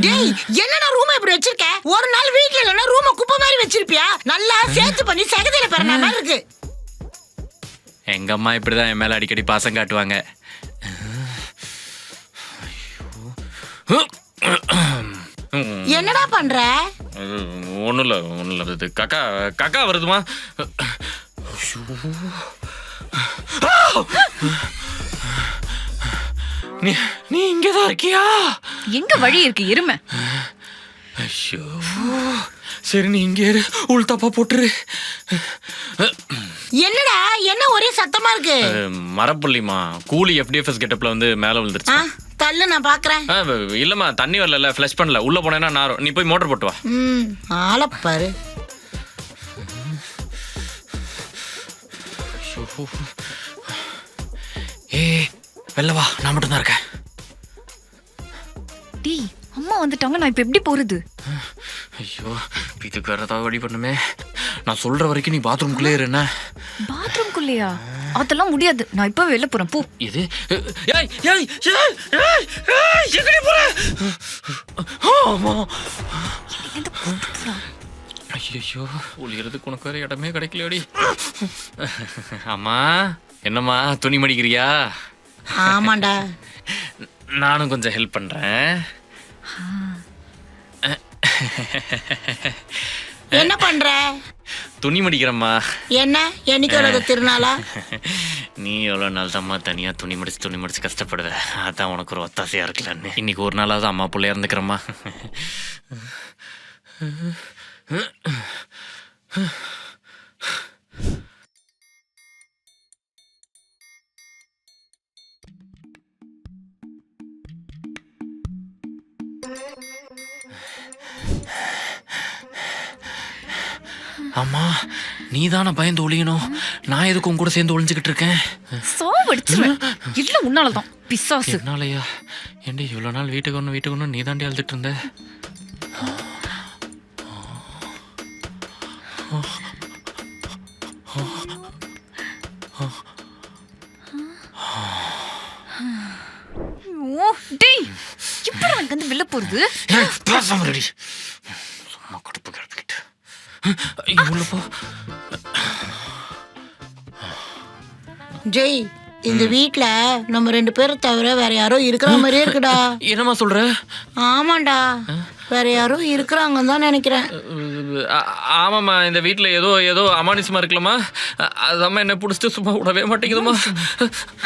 டேய் என்னடா ரூம் இப்படி வச்சிருக்க? ஒரு நாள் வீட்ல இல்லனா ரூம குப்பை மாதிரி வச்சிருப்பியா? நல்லா சேர்த்து பண்ணி சகதியில பரண மாதிரி இருக்கு. எங்க அம்மா இப்படிதான் என் மேல அடிக்கடி பாசம் காட்டுவாங்க. என்னடா பண்ற? ஒண்ணும் இல்ல இது கக்கா கக்கா வருதுமா. நீ இங்கதான் இருக்கியா? எங்க வழி இருக்கு எருமை? ஐயோ சரி நீ இங்கே இரு, உள்தாப்பா போட்டுரு. என்னடா என்ன ஒரே சத்தமா இருக்கு? மரப்புள்ளிமா கூலி FDFS கெட்டப்ல வந்து மேல விழுந்துருச்சு. தள்ளு நான் பாக்குறேன். இல்லம்மா தண்ணி வரல, ஃப்ளஷ் பண்ணல, உள்ள போனேன்னா நாரும். நீ போய் மோட்டர் போட்டு வா. ஆளப்பாரு. ஏ வெளில வா, நான் மட்டும் தான் இருக்கேன். டேய் அம்மா வந்துட்டாங்க, நான் இப்ப எப்படி போறது? ஐயோ இதுக்கு வேற ஏதாவது வழி பண்ணுமே. நான் சொல்ற வரைக்கும் நீ பாத்ரூம்குள்ளே இரு. என்ன பாத்ரூம்குள்ளேயா? அதெல்லாம் முடியாது, நான் இப்ப வெளில போறேன். போ. இது ஏய் ஏய் ஏய் ஏய் எங்கடி போற? ஆமா இந்த போறா. ஐயோ ஒளியறதுக்கு உனக்கு வேற இடமே கிடைக்கலையோடி. அம்மா என்னம்மா துணி மடிக்கிறியா? ஆமாண்டா. நானும் கொஞ்சம் ஹெல்ப் பண்றேன். என்ன பண்ற? துணி மடிக்கிறம்மா. என்ன என்னைக்கு திருநாளா? நீ எவ்வளோ நாள் தான்மா தனியாக துணி மடிச்சு கஷ்டப்படுவ. அதான் உனக்கு ஒரு ஒத்தாசையாக இருக்கலான்னு இன்னைக்கு ஒரு நாளாவது அம்மா பிள்ளையா இருந்துக்கிறம்மா. அம்மா நீ தானே பயந்து ஒளியணும், நான் எதுக்கு உன் கூட சேர்ந்து ஒளிஞ்சுக்கிட்டு இருக்கேன்? சாவடிச்சிருவேன். இல்ல உன்னாலதான் பிசாசு. என்னாலயா? ஏண்டி இவ்வளோ நாள் வீட்டுக்கு ஒன்று நீ தாண்டி அழுதுட்டு இருந்த? டேய் எப்படி எனக்கு வந்து வெளில போறது? பேசாம ரெடி, சும்மா கடுப்பு கிளப்பிக்கிட்டு உள்ள போ. ஜெய் இந்த வீட்ல நம்ம 2 பேரை தவிர வேற யாரோ இருக்கிற மாதிரியே இருக்குடா. என்னம்மா சொல்ற? ஆமாண்டா வேற யாரோ இருக்கிறாங்கன்னு தான் நினைக்கிறேன். ஆமாம்மா இந்த வீட்டில் ஏதோ அமானுஷமா இருக்கலாமா, அது அம்மா என்ன பிடிச்சிட்டு சும்மா விடவே மாட்டேங்குதுமா.